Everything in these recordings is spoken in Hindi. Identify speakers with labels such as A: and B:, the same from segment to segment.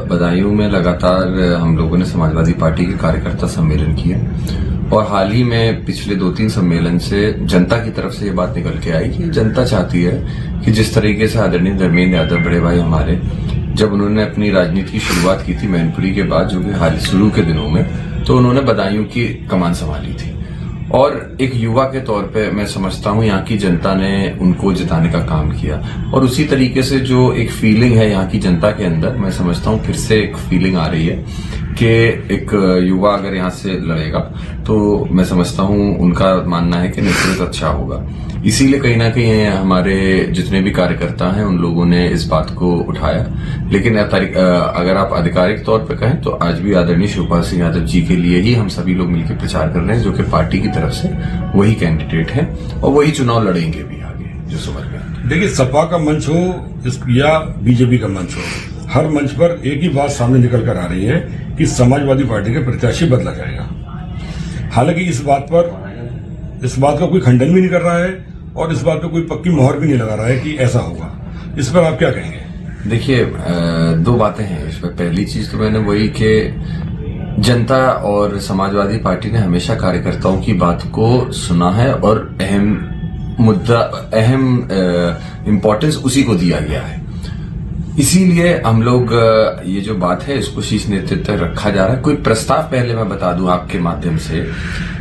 A: बदायूं में लगातार हम लोगों ने समाजवादी पार्टी के कार्यकर्ता सम्मेलन किए और हाल ही में पिछले 2-3 सम्मेलन से जनता की तरफ से ये बात निकल के आई कि जनता चाहती है कि जिस तरीके से आदरणीय धर्मेंद्र यादव बड़े भाई हमारे जब उन्होंने अपनी राजनीति की शुरुआत की थी मैनपुरी के बाद जो कि हाल शुरू के दिनों में, तो उन्होंने बदायूं की कमान संभाली थी और एक युवा के तौर पे मैं समझता हूं यहाँ की जनता ने उनको जिताने का काम किया और उसी तरीके से जो एक फीलिंग है यहाँ की जनता के अंदर, मैं समझता हूं फिर से एक फीलिंग आ रही है कि एक युवा अगर यहाँ से लड़ेगा तो मैं समझता हूं उनका मानना है कि नेतृत्व अच्छा होगा। इसीलिए कहीं ना कहीं हमारे जितने भी कार्यकर्ता हैं उन लोगों ने इस बात को उठाया, लेकिन अगर आप आधिकारिक तौर पर कहें तो आज भी आदरणीय शिवपाल सिंह यादव जी के लिए ही हम सभी लोग मिलकर प्रचार कर रहे हैं, जो कि पार्टी की तरफ से वही कैंडिडेट हैं और वही चुनाव लड़ेंगे भी आगे जो समझ में।
B: देखिए, सपा का मंच हो या बीजेपी का मंच हो, हर मंच पर एक ही बात सामने निकल कर आ रही है कि समाजवादी पार्टी के प्रत्याशी बदला जाएगा। हालांकि इस बात का कोई खंडन भी नहीं कर रहा है और इस बात पर कोई पक्की मोहर भी नहीं लगा रहा है कि ऐसा होगा। इस पर आप क्या कहेंगे?
A: देखिए, 2 बातें हैं इस पर। पहली चीज तो मैंने वही कि जनता और समाजवादी पार्टी ने हमेशा कार्यकर्ताओं की बात को सुना है और अहम इम्पोर्टेंस उसी को दिया गया है। इसीलिए हम लोग ये जो बात है इसको शीर्ष नेतृत्व तक रखा जा रहा है। कोई प्रस्ताव, पहले मैं बता दूं आपके माध्यम से,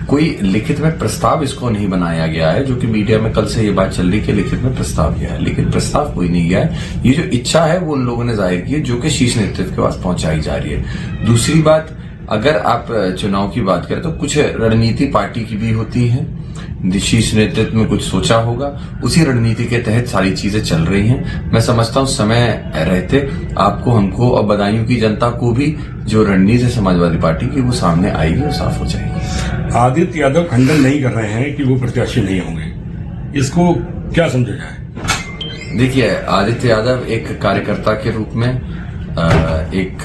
A: कोई लिखित में प्रस्ताव इसको नहीं बनाया गया है, जो कि मीडिया में कल से ये बात चल रही है कि लिखित में प्रस्ताव गया है, लेकिन प्रस्ताव कोई नहीं गया है। ये जो इच्छा है वो उन लोगों ने जाहिर की है जो कि शीर्ष नेतृत्व के पास पहुंचाई जा रही है। दूसरी बात, अगर आप चुनाव की बात करें तो कुछ रणनीति पार्टी की भी होती है, शीर्ष नेतृत्व में कुछ सोचा होगा, उसी रणनीति के तहत सारी चीजें चल रही हैं। मैं समझता हूं समय रहते आपको, हमको और बदायूं की जनता को भी जो रणनीति है समाजवादी पार्टी की वो सामने आएगी और साफ हो जाएगी।
B: आदित्य यादव खंडन नहीं कर रहे हैं कि वो प्रत्याशी नहीं होंगे, इसको क्या समझा जाए?
A: देखिए, आदित्य यादव एक कार्यकर्ता के रूप में, एक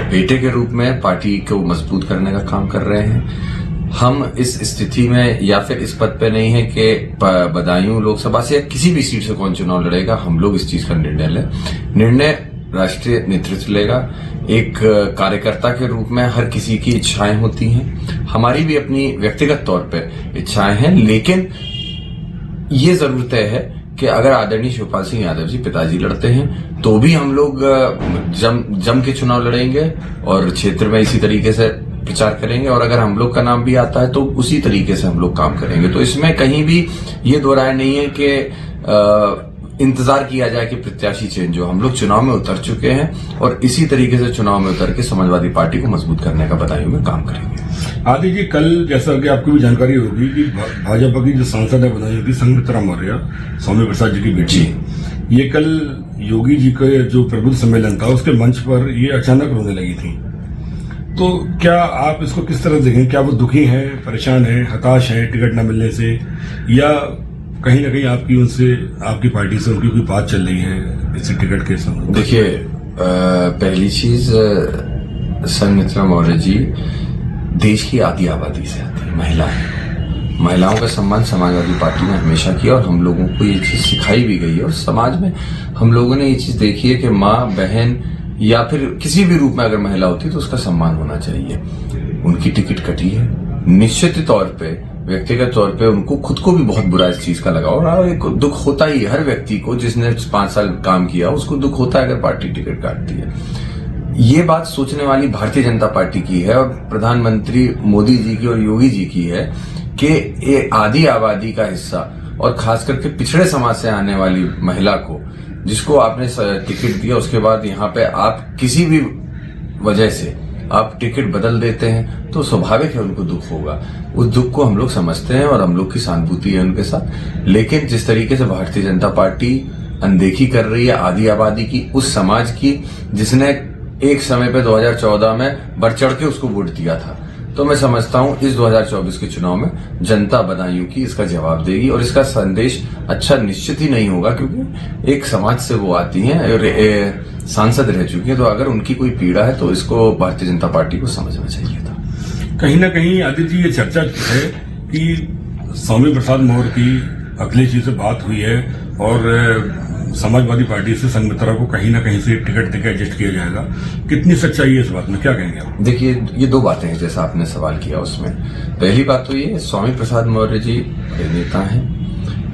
A: बेटे के रूप में पार्टी को मजबूत करने का काम कर रहे हैं। हम इस स्थिति में या फिर इस पद पे नहीं है कि बदायूं लोकसभा से या किसी भी सीट से कौन चुनाव लड़ेगा, हम लोग इस चीज का निर्णय राष्ट्रीय नेतृत्व लेगा। एक कार्यकर्ता के रूप में हर किसी की इच्छाएं होती हैं, हमारी भी अपनी व्यक्तिगत तौर पे इच्छाएं हैं, लेकिन ये जरूर तय है कि अगर आदरणीय शिवपाल सिंह यादव जी पिताजी लड़ते हैं तो भी हम लोग जम के चुनाव लड़ेंगे और क्षेत्र में इसी तरीके से प्रचार करेंगे, और अगर हम लोग का नाम भी आता है तो उसी तरीके से हम लोग काम करेंगे। तो इसमें कहीं भी ये दो राय नहीं है कि इंतजार किया जाए कि प्रत्याशी चेंज हो। हम लोग चुनाव में उतर चुके हैं और इसी तरीके से चुनाव में उतर के समाजवादी पार्टी को मजबूत करने का बदायूं में काम करेंगे।
B: आदि जी, कल जैसा कि आपको भी जानकारी होगी कि भाजपा की जो सांसद है बदायूं की, संगमित्रा मौर्य, स्वामी प्रसाद जी की बेटी, ये कल योगी जी का जो प्रबुद्ध सम्मेलन था उसके मंच पर ये अचानक रोने लगी थी। तो क्या आप इसको किस तरह देखें? क्या वो दुखी हैं, परेशान हैं, हताश हैं टिकट न मिलने से, या कहीं ना कहीं आपकी उनसे, आपकी पार्टी से उनकी कोई बात चल रही है इसी टिकट के संबंध?
A: देखिए, पहली चीज, संगमित्रा मौर्य जी देश की आधी आबादी से आती है, महिला है। महिलाओं का सम्मान समाजवादी पार्टी ने हमेशा किया और हम लोगों को ये चीज सिखाई भी गई है और समाज में हम लोगों ने ये चीज देखी है कि माँ, बहन या फिर किसी भी रूप में अगर महिला होती है तो उसका सम्मान होना चाहिए। उनकी टिकट कटी है, निश्चित तौर पे व्यक्तिगत तौर पे उनको खुद को भी बहुत बुरा इस चीज का लगा और एक दुख होता ही, हर व्यक्ति को जिसने 5 साल काम किया उसको दुख होता है अगर पार्टी टिकट काटती है। ये बात सोचने वाली भारतीय जनता पार्टी की है और प्रधानमंत्री मोदी जी की और योगी जी की है कि ये आधी आबादी का हिस्सा और खास करके पिछड़े समाज से आने वाली महिला को, जिसको आपने टिकट दिया, उसके बाद यहाँ पे आप किसी भी वजह से आप टिकट बदल देते हैं तो स्वाभाविक है उनको दुख होगा। उस दुख को हम लोग समझते हैं और हम लोग की सहानुभूति है उनके साथ, लेकिन जिस तरीके से भारतीय जनता पार्टी अनदेखी कर रही है आधी आबादी की, उस समाज की जिसने एक समय पे 2014 में बढ़ चढ़ के उसको वोट दिया था, तो मैं समझता हूं इस 2024 के चुनाव में जनता बदायूं की इसका जवाब देगी और इसका संदेश अच्छा निश्चित ही नहीं होगा, क्योंकि एक समाज से वो आती हैं और सांसद रह चुकी है, तो अगर उनकी कोई पीड़ा है तो इसको भारतीय जनता पार्टी को समझना चाहिए था।
B: कहीं ना कहीं आदित्य जी, ये चर्चा है कि स्वामी प्रसाद मौर्य की अखिलेश जी से बात हुई है और समाजवादी पार्टी से संघमित्रा को कहीं ना कहीं से टिकट देकर एडजस्ट किया जाएगा, कितनी सच्चाई है इस बात में, क्या कहेंगे आप?
A: देखिए, ये दो बातें हैं जैसा आपने सवाल किया उसमें। पहली बात तो ये, स्वामी प्रसाद मौर्य जी बड़े नेता हैं,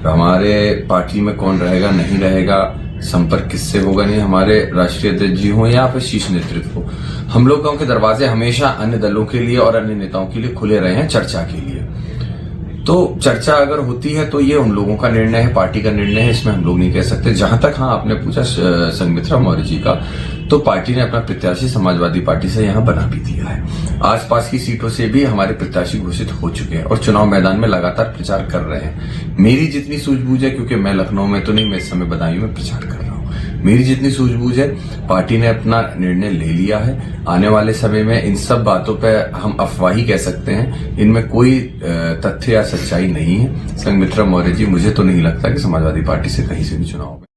A: हमारे पार्टी में कौन रहेगा नहीं रहेगा, संपर्क किससे होगा नहीं, हमारे राष्ट्रीय अध्यक्ष जी हो या फिर शीर्ष नेतृत्व हो, हम लोगों के दरवाजे हमेशा अन्य दलों के लिए और अन्य नेताओं के लिए खुले रहे हैं चर्चा के लिए। तो चर्चा अगर होती है तो ये उन लोगों का निर्णय है, पार्टी का निर्णय है, इसमें हम लोग नहीं कह सकते। जहां तक हाँ आपने पूछा संघमित्रा मौर्य जी का, तो पार्टी ने अपना प्रत्याशी समाजवादी पार्टी से यहां बना भी दिया है। आसपास की सीटों से भी हमारे प्रत्याशी घोषित हो चुके हैं और चुनाव मैदान में लगातार प्रचार कर रहे हैं। मेरी जितनी सूझबूझ है, क्योंकि मैं लखनऊ में तो नहीं, मैं इस समय बदायूं में प्रचार कर रहा हूं, मेरी जितनी सूझबूझ है, पार्टी ने अपना निर्णय ले लिया है। आने वाले समय में इन सब बातों पे हम अफवाही कह सकते हैं, इनमें कोई तथ्य या सच्चाई नहीं है। संघमित्रा मौर्य जी, मुझे तो नहीं लगता कि समाजवादी पार्टी से कहीं से भी चुनाव में